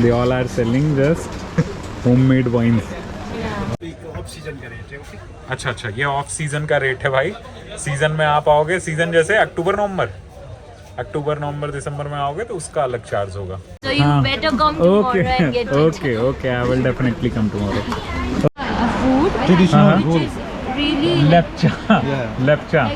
They all are selling just homemade wines. Off season का rate है। Okay, अच्छा अच्छा, ये ऑफ सीजन का रेट है भाई। सीजन में आप आओगे, सीजन जैसे अक्टूबर नवंबर दिसंबर में आओगे तो उसका अलग चार्ज होगा। So you better come tomorrow and get it. Okay, I will definitely come tomorrow. A food Traditional which is really like, Lepcha. Yeah. Lepcha.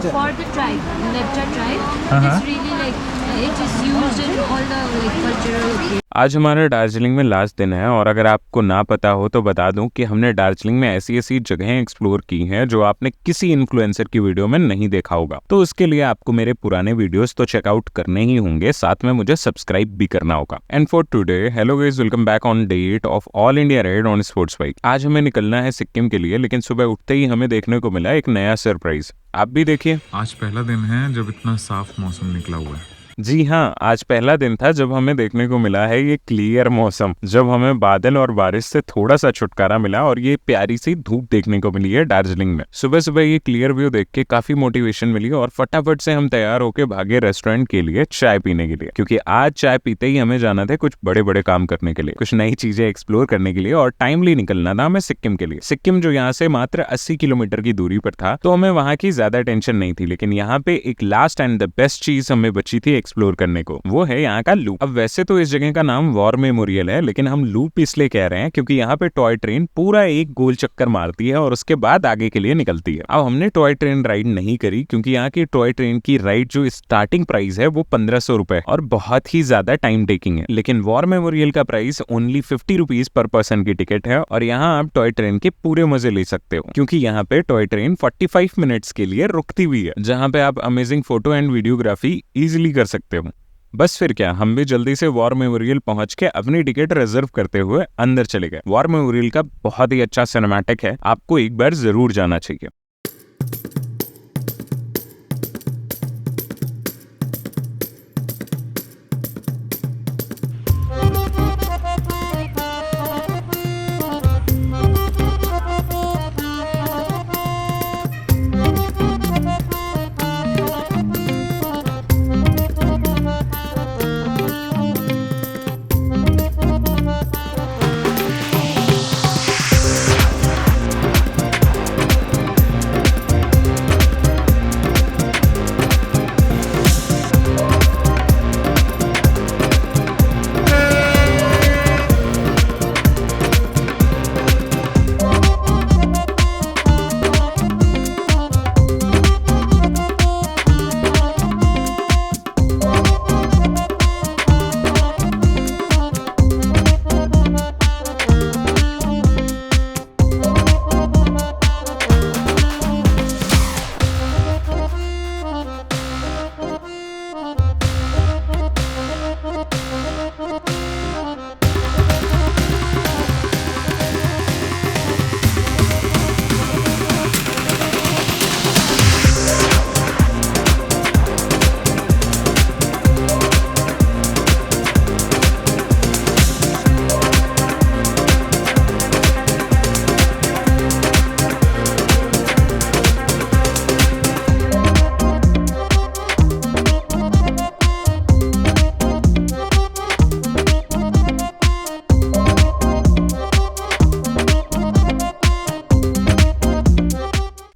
for the tribe, Lepcha tribe. It's really like it is used in all the like cultural occasions. आज हमारा दार्जिलिंग में last दिन है और अगर आपको ना पता हो तो बता दूं कि हमने दार्जिलिंग में ऐसी ऐसी जगहें एक्सप्लोर की हैं जो आपने किसी इन्फ्लुएंसर की वीडियो में नहीं देखा होगा। तो उसके लिए आपको मेरे पुराने वीडियोस तो चेकआउट करने ही होंगे, साथ में मुझे सब्सक्राइब भी करना होगा। And for today, hello guys, welcome back on date of all India ride on sports bike. आज हमें निकलना है सिक्किम के लिए, लेकिन सुबह उठते ही हमें देखने को मिला एक नया सरप्राइज। आप भी देखिए। आज पहला दिन है जब इतना साफ मौसम निकला हुआ है। जी हाँ, आज पहला दिन था जब हमें देखने को मिला है ये क्लियर मौसम, जब हमें बादल और बारिश से थोड़ा सा छुटकारा मिला और ये प्यारी सी धूप देखने को मिली है दार्जिलिंग में। सुबह सुबह ये क्लियर व्यू देख के काफी मोटिवेशन मिली और फटाफट से हम तैयार होके भागे रेस्टोरेंट के लिए चाय पीने के लिए, क्योंकि आज चाय पीते ही हमें जाना था कुछ बड़े बड़े काम करने के लिए, कुछ नई चीजें एक्सप्लोर करने के लिए और टाइमली निकलना था हमें सिक्किम के लिए। सिक्किम जो यहाँ से मात्र 80 किलोमीटर की दूरी पर था, तो हमें वहाँ की ज्यादा टेंशन नहीं थी, लेकिन यहाँ पे एक लास्ट एंड द बेस्ट चीज हमें बची थी एक्सप्लोर करने को, वो है यहाँ का लूप। अब वैसे तो इस जगह का नाम वॉर मेमोरियल है, लेकिन हम लूप इसलिए कह रहे हैं क्योंकि यहाँ पे टॉय ट्रेन पूरा एक गोल चक्कर मारती है और उसके बाद आगे के लिए निकलती है। अब हमने टॉय ट्रेन राइड नहीं करी क्योंकि यहाँ की टॉय ट्रेन की राइड जो स्टार्टिंग प्राइस है वो 1500 रुपए और बहुत ही ज्यादा टाइम टेकिंग है, लेकिन वॉर मेमोरियल का price only 50 rupees per person की टिकट है और यहाँ आप टॉय ट्रेन के पूरे मजे ले सकते हो, क्योंकि यहाँ पे टॉय ट्रेन 45 मिनट्स के लिए रुकती हुई है, जहाँ पे आप amazing photo and videography easily कर सकते हो। बस फिर क्या, हम भी जल्दी से वॉर मेमोरियल पहुंच के अपनी टिकट रिजर्व करते हुए अंदर चले गए। वॉर मेमोरियल का बहुत ही अच्छा सिनेमैटिक है, आपको एक बार जरूर जाना चाहिए।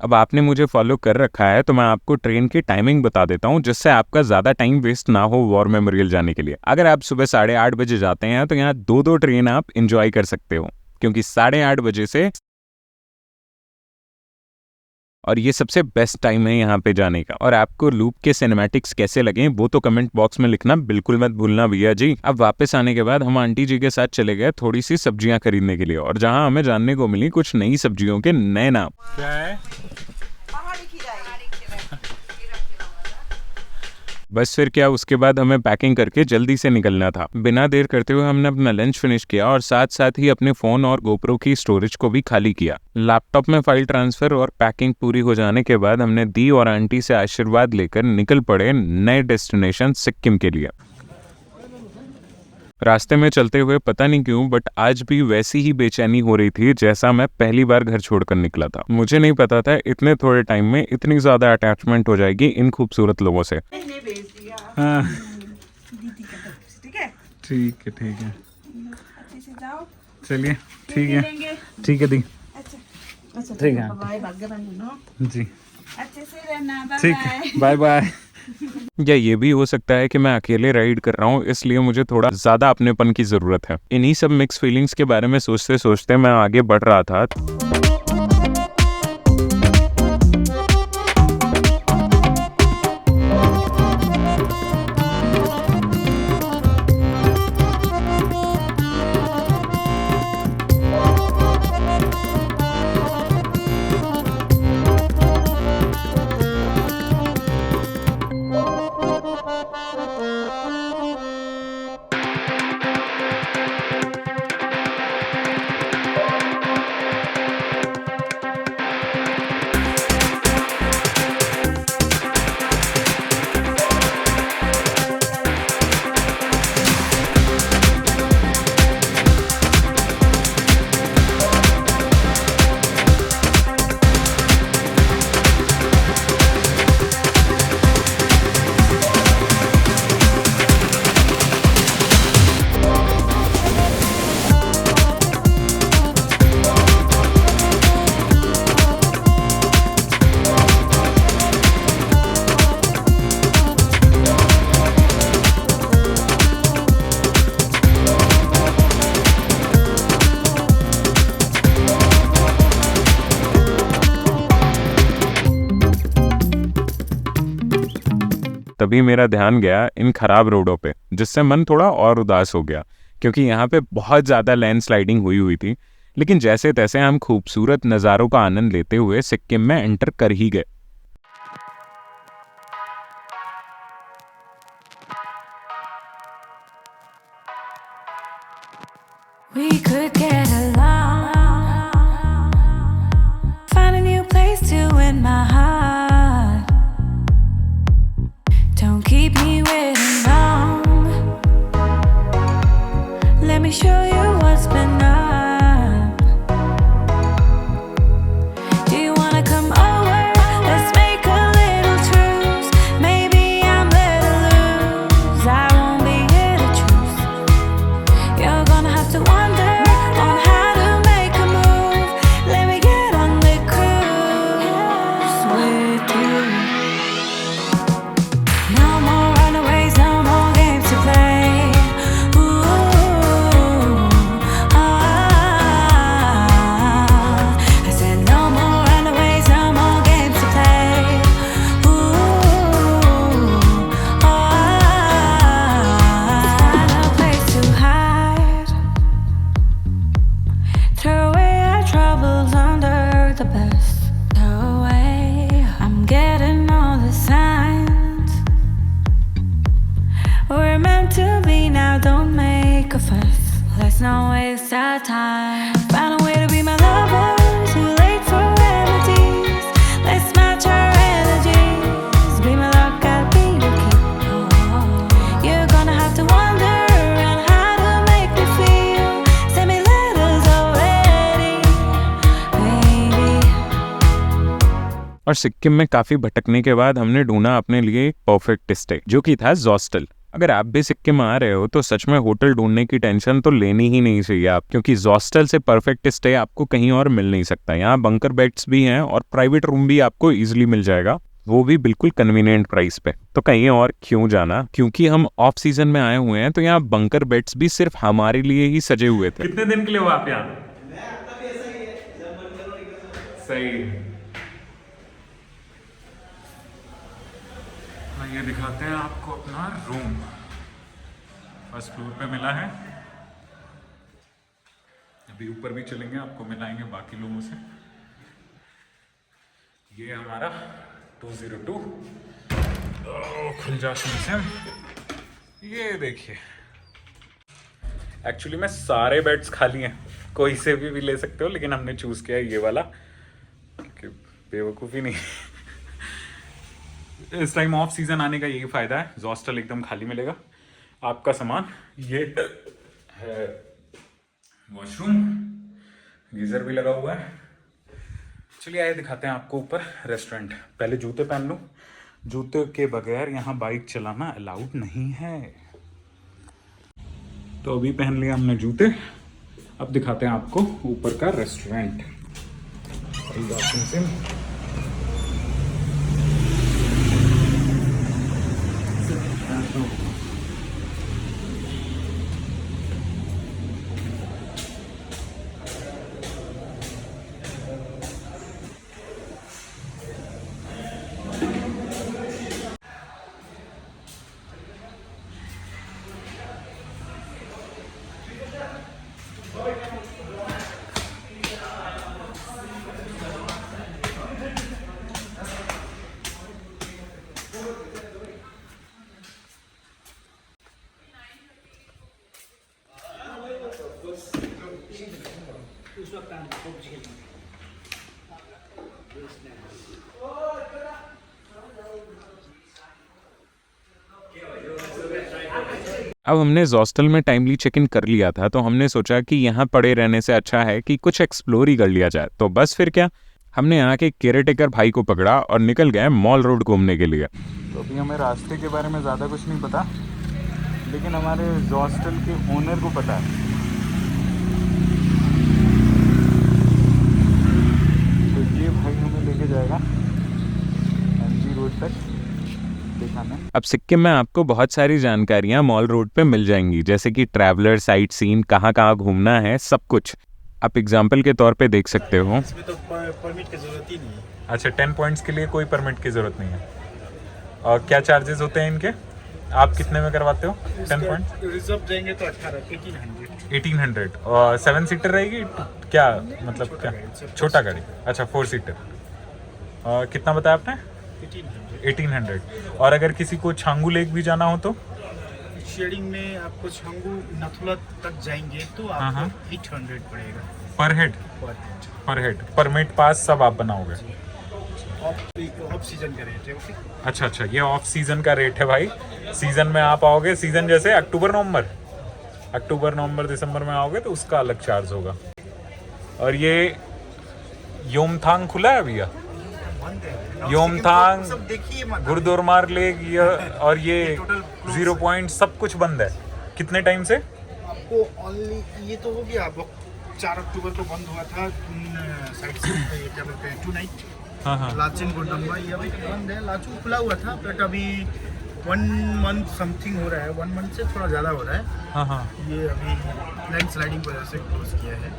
अब आपने मुझे फॉलो कर रखा है तो मैं आपको ट्रेन की टाइमिंग बता देता हूँ, जिससे आपका ज्यादा टाइम वेस्ट ना हो वॉर मेमोरियल जाने के लिए। अगर आप सुबह 8:30 बजे जाते हैं तो यहाँ 2 ट्रेन आप एंजॉय कर सकते हो, क्योंकि 8:30 बजे से, और ये सबसे बेस्ट टाइम है यहाँ पे जाने का। और आपको लूप के सिनेमैटिक्स कैसे लगे वो तो कमेंट बॉक्स में लिखना बिल्कुल मत भूलना भैया जी। अब वापस आने के बाद हम आंटी जी के साथ चले गए थोड़ी सी सब्जियां खरीदने के लिए, और जहाँ हमें जानने को मिली कुछ नई सब्जियों के नए नाम। क्या है? बस फिर क्या, उसके बाद हमें पैकिंग करके जल्दी से निकलना था। बिना देर करते हुए हमने अपना लंच फिनिश किया और साथ साथ ही अपने फोन और गोप्रो की स्टोरेज को भी खाली किया। लैपटॉप में फाइल ट्रांसफर और पैकिंग पूरी हो जाने के बाद हमने दी और आंटी से आशीर्वाद लेकर निकल पड़े नए डेस्टिनेशन सिक्किम के लिए। रास्ते में चलते हुए पता नहीं क्यों बट आज भी वैसी ही बेचैनी हो रही थी जैसा मैं पहली बार घर छोड़कर निकला था। मुझे नहीं पता था इतने थोड़े टाइम में इतनी ज्यादा अटैचमेंट हो जाएगी इन खूबसूरत लोगों से। हाँ ठीक है। जाओ चलिए ठीक है, लेंगे। ठीक है दी, अच्छा अच्छा ठीक है बाय, भाग्य बनो, जी, अच्छे से रहना, बाय ठीक बाय। है, बाय बाय। या ये भी हो सकता है कि मैं अकेले राइड कर रहा हूँ, इसलिए मुझे थोड़ा ज्यादा अपनेपन की जरूरत है। इन्हीं सब मिक्स फीलिंग्स के बारे में सोचते सोचते मैं आगे बढ़ रहा था। तभी मेरा ध्यान गया इन खराब रोडों पे, जिससे मन थोड़ा और उदास हो गया, क्योंकि यहाँ पे बहुत ज़्यादा लैंडस्लाइडिंग हुई थी। लेकिन जैसे तैसे हम खूबसूरत नज़ारों का आनंद लेते हुए सिक्किम में एंटर कर ही गए। We could get along, find a new place to win my heart. Don't keep me waiting long. Let me show you what's been up. Do you wanna come over? Let's make a little truce. Maybe I'm let loose. I won't be here to choose. You're gonna have to wonder on how to make a move. Let me get on the cruise with you. No more runaways, no more games to play. Ooh, I said no more runaways, no more games to play. Ooh, find a place to hide. Throw away our troubles under the bus. Throw away, I'm getting all the signs. We're meant to be now, don't make a fuss. Let's not waste our time. Find a way to be my lover, too late for remedies. Let's match our energies. Be my luck, I'll be your key. You're gonna have to wonder on how to make me feel. Send me letters already, baby. और सिक्किम में काफ़ी भटकने के बाद हमने ढूंढा अपने लिए एक परफेक्ट स्टे, जो कि था जॉस्टल। अगर आप भी सिक्किम आ रहे हो तो सच में होटल ढूंढने की टेंशन तो लेनी ही नहीं चाहिए आप, क्योंकि जॉस्टल से परफेक्ट स्टे आपको कहीं और मिल नहीं सकता। यहाँ बंकर बेड्स भी हैं और प्राइवेट रूम भी आपको इजीली मिल जाएगा, वो भी बिल्कुल कन्वीनियंट प्राइस पे। तो कहीं और क्यों जाना, क्योंकि हम ऑफ सीजन में आए हुए हैं, तो यहाँ बंकर बेड्स भी सिर्फ हमारे लिए ही सजे हुए थे। कितने दिन के लिए हो आप यहाँ? सही। ये दिखाते हैं आपको अपना रूम, फर्स्ट फ्लोर पे मिला है। अभी ऊपर भी चलेंगे, आपको मिलाएंगे बाकी लोगों से। ये हमारा 202 खुल जा सिम। ये देखिए, एक्चुअली में सारे बेड्स खाली हैं, कोई से भी ले सकते हो, लेकिन हमने चूज किया ये वाला क्योंकि बेवकूफ़ी नहीं। इस टाइम ऑफ सीजन आने का यही फायदा है, हॉस्टल एकदम खाली मिलेगा। आपका सामान ये है, वॉशरूम, गीजर भी लगा हुआ है। चलिए आइए दिखाते हैं आपको ऊपर रेस्टोरेंट। पहले जूते पहन लूँ, जूते के बगैर यहाँ बाइक चलाना अलाउड नहीं है। तो अभी पहन लिया हमने जूते, अब दिखाते हैं आपको ऊपर का रेस्टोरेंट। अब हमने हॉस्टल में टाइमली चेक इन कर लिया था, तो हमने सोचा कि यहाँ पड़े रहने से अच्छा है कि कुछ एक्सप्लोर ही कर लिया जाए। तो बस फिर क्या, हमने यहाँ के केयरटेकर भाई को पकड़ा और निकल गए मॉल रोड घूमने के लिए। तो अभी हमें रास्ते के बारे में ज़्यादा कुछ नहीं पता, लेकिन हमारे हॉस्टल के ओनर को पता है। तो ये भाई हमें लेके जाएगा एमजी रोड तक दिखाने। अब सिक्किम में आपको बहुत सारी जानकारियाँ मॉल रोड पे मिल जाएंगी, जैसे कि ट्रैवलर, साइट सीन, कहाँ कहाँ घूमना है, सब कुछ आप एग्जाम्पल के तौर पे देख सकते हो। इसमें तो परमिट की जरूरत ही नहीं है। अच्छा, 10 पॉइंट्स के लिए कोई परमिट की ज़रूरत नहीं है। और क्या चार्जेस होते हैं इनके? आप कितने में करवाते हो 10 पॉइंट? रिजर्व जाएंगे तो 1800 और 7 सीटर रहेगी क्या? मतलब क्या छोटा गाड़ी? अच्छा 4 सीटर। कितना बताया आपने? 1800। और अगर किसी को छांगू लेक भी जाना हो तो? शेयरिंग में आपको छंगू नथुला तक जाएंगे तो आपको 800 पड़ेगा पर हेड। पर हेड परमिट पास सब आप बनाओगे? ऑफ सीजन का रेट है। ओके, अच्छा, ये ऑफ सीजन का रेट है भाई। सीजन में आप आओगे, सीजन जैसे अक्टूबर नवंबर दिसंबर में आओगे तो उसका अलग चार्ज होगा। और ये योमथांग खुला है भैया? योमथांग, सब देखिए मत। गुरुद्वार लेक और ये 0 पॉइंट सब कुछ बंद है। कितने टाइम से? आपको ओनली ये तो हो गया, 4 अक्टूबर को बंद हुआ था साइड से, ये क्या बोलते हैं, 2 नाइट। हाँ। लाचेन गोडम्बा ये अभी बंद है। लाचू खुला हुआ था बट अभी 1 मंथ समथिंग हो रहा है, 1 मंथ से थोड़ा ज़्यादा हो रहा है। हाँ। ये अभी लैंड स्लाइडिंग की वजह से क्लोज किया है।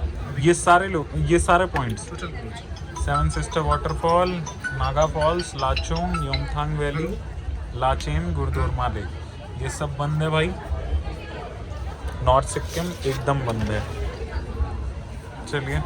ये सारे points, total close. 7 sister waterfall, Naga falls, Lachung, Yumthang valley, Lachen, Gurudwar lake, ये सब बंद है भाई। नॉर्थ सिक्किम एकदम बंद है। चलिए,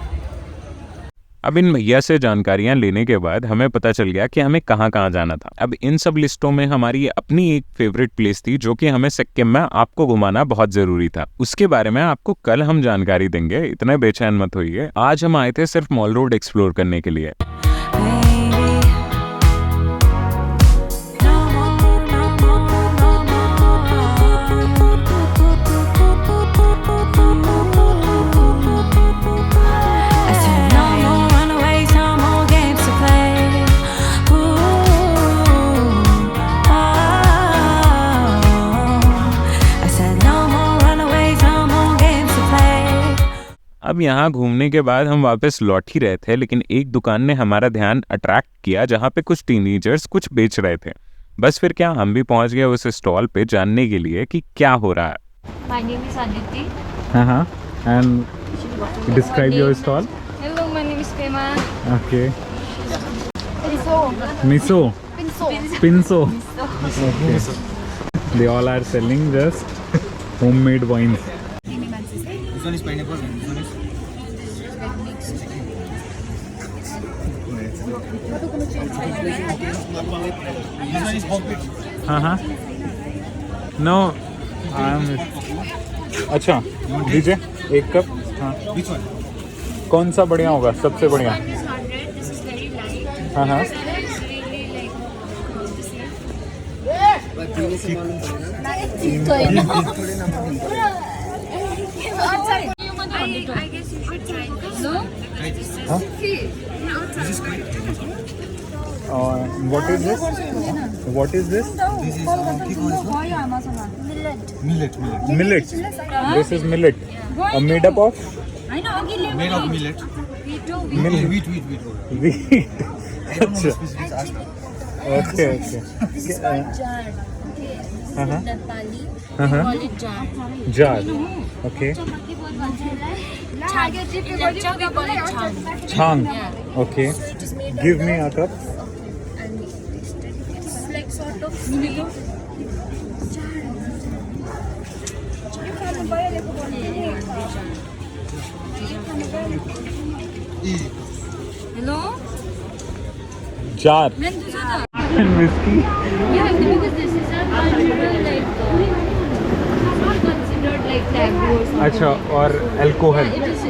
अब इन भैया से जानकारियां लेने के बाद हमें पता चल गया कि हमें कहाँ कहाँ जाना था। अब इन सब लिस्टों में हमारी अपनी एक फेवरेट प्लेस थी जो कि हमें सिक्किम में आपको घुमाना बहुत जरूरी था। उसके बारे में आपको कल हम जानकारी देंगे, इतने बेचैन मत होइए। आज हम आए थे सिर्फ मॉल रोड एक्सप्लोर करने के लिए। अब यहाँ घूमने के बाद हम वापस लौट ही रहे थे, लेकिन एक दुकान ने हमारा ध्यान अट्रैक्ट किया जहाँ पे कुछ टीनेजर्स कुछ बेच रहे थे। बस फिर क्या, हम भी पहुँच गए उस स्टॉल पे जानने के लिए कि क्या हो रहा है। My name is Aditi. हाँ, and describe your stall. Hello, my name is Pema. Okay. Miso. Miso. Pinso. Okay. They all are selling just homemade wines. This one is pineapple, this one is हाँ। No, अच्छा दीजिए 1 cup. हाँ, कौन सा बढ़िया होगा? सबसे बढ़िया। हाँ। I guess you should try this. No? Huh? this is great. What is this? What is this? This is millet. Millet. This is millet. Made up of? Made of millet. Wheat. अच्छा okay okay This is called jar. Okay. This is Uh-huh. Nepali. Uh-huh. We call it jar. Jar okay Chang. In lecture we call it chang. छांग Yeah. Okay So it is made give out me of a cup and it's like sort of sweet. Hello? Jar When this is whisky yeah, because this is a cultural like it's not considered like taboo or something. अच्छा और alcohol It is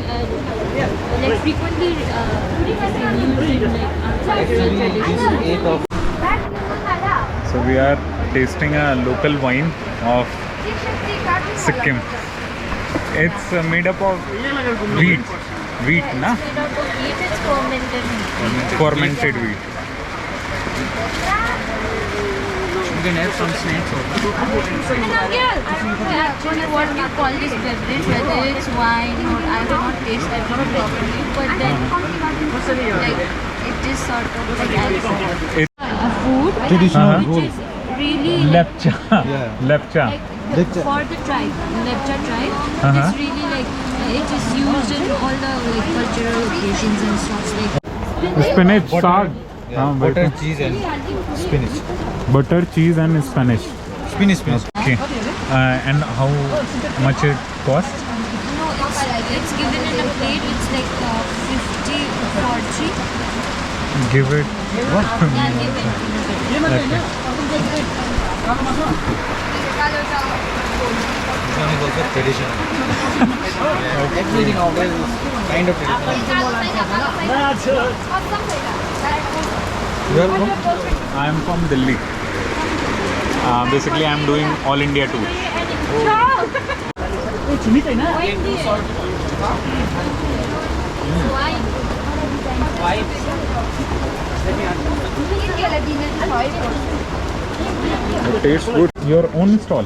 like frequently used in like cultural traditions. So we are tasting a local wine of Sikkim. It's made up of wheat, na? Made out of wheat, it's fermented. Fermented wheat. You can add some snacks also. Actually, what you call this beverage, whether it's wine or I have not tasted it properly, but then like it is sort of like alcohol. It's A food Traditional which food. is really lepcha. Yeah. Lepcha. like for the tribe, Lepcha tribe, Uh-huh. it's really like it is used in all the like cultural occasions and stuff like. Spinach, saag. Yeah. हाँ, Butter, बिल्कुल. cheese and spinach. Butter, cheese and spinach. Spinach. Okay. And how much it cost? No, it's given in a plate. It's like 50 for 3. Give it. Yeah, given. Okay. This one is also traditional. Everything out there is kind of traditional. You are from? I am from Delhi. Basically, I am doing all India tour. It tastes good. Your own stall.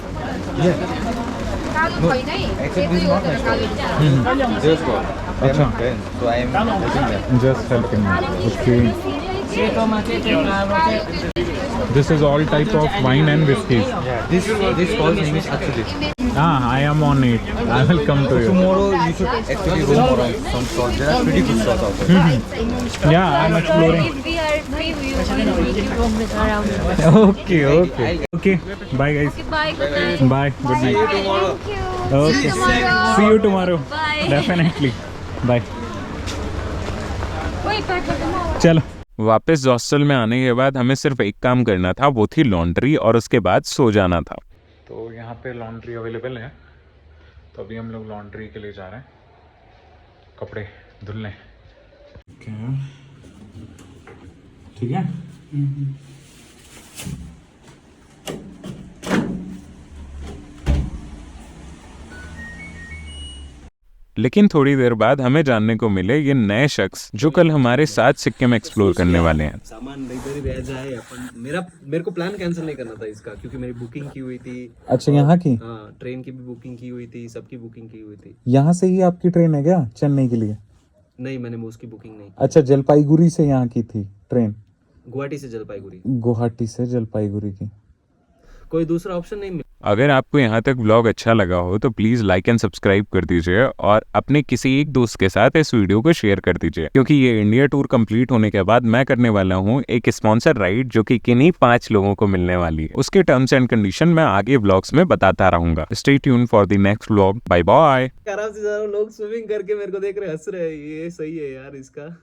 Actually, this is not my stall. Their stall. They are my friends, so I am helping them. Just helping me. Okay. This is all type of wine and whiskeys. Yeah. This stall's name is Actually. I am on it. I will come to you. Tomorrow you should actually roam around some stalls. There are pretty good stalls out there. Yeah, I am exploring. If we are free, we will make you roam with around. Okay. Bye guys. Okay, bye. Good night. Bye. Good night. Thank you. Okay. tomorrow. See you tomorrow. Bye. Definitely. Bye. Wait, but चलो वापस hostel में आने के बाद हमें सिर्फ एक काम करना था, वो थी लॉन्ड्री, और उसके बाद सो जाना था. तो यहाँ पे लॉन्ड्री अवेलेबल है, तो अभी हम लोग लॉन्ड्री के लिए जा रहे हैं कपड़े धुलने. ठीक है. लेकिन थोड़ी देर बाद हमें जानने को मिले ये नए शख्स जो कल हमारे साथ सिक्किम एक्सप्लोर करने वाले हैं. सामान इधर ही रह जाए अपन. मेरे को प्लान कैंसिल नहीं करना था इसका, क्योंकि मेरी बुकिंग की हुई थी. अच्छा, यहाँ की? हाँ, ट्रेन की भी बुकिंग की हुई थी, सबकी बुकिंग की हुई थी. यहाँ से ही आपकी ट्रेन है क्या चेन्नई के लिए? नहीं, मैंने उसकी बुकिंग नहीं. अच्छा, जलपाईगुड़ी से यहाँ की थी ट्रेन? गुवाहाटी से जलपाईगुड़ी. गुवाहाटी से जलपाईगुड़ी की. कोई दूसरा ऑप्शन नहीं मिला. अगर आपको यहाँ तक व्लॉग अच्छा लगा हो तो प्लीज़ लाइक एंड सब्सक्राइब कर दीजिए और अपने किसी एक दोस्त के साथ इस वीडियो को शेयर कर दीजिए, क्योंकि ये इंडिया टूर कंप्लीट होने के बाद मैं करने वाला हूँ एक स्पॉन्सर राइड जो कि किन्हीं 5 लोगों को मिलने वाली है. उसके टर्म्स एंड कंडीशन मैं आगे व्लॉग्स में बताता रहूंगा. Stay tune for the next vlog. Bye bye. आराम से जा रहा हूँ, लोग स्विमिंग करके मेरे को देख रहे हंस रहे हैं. ये सही है यार इसका.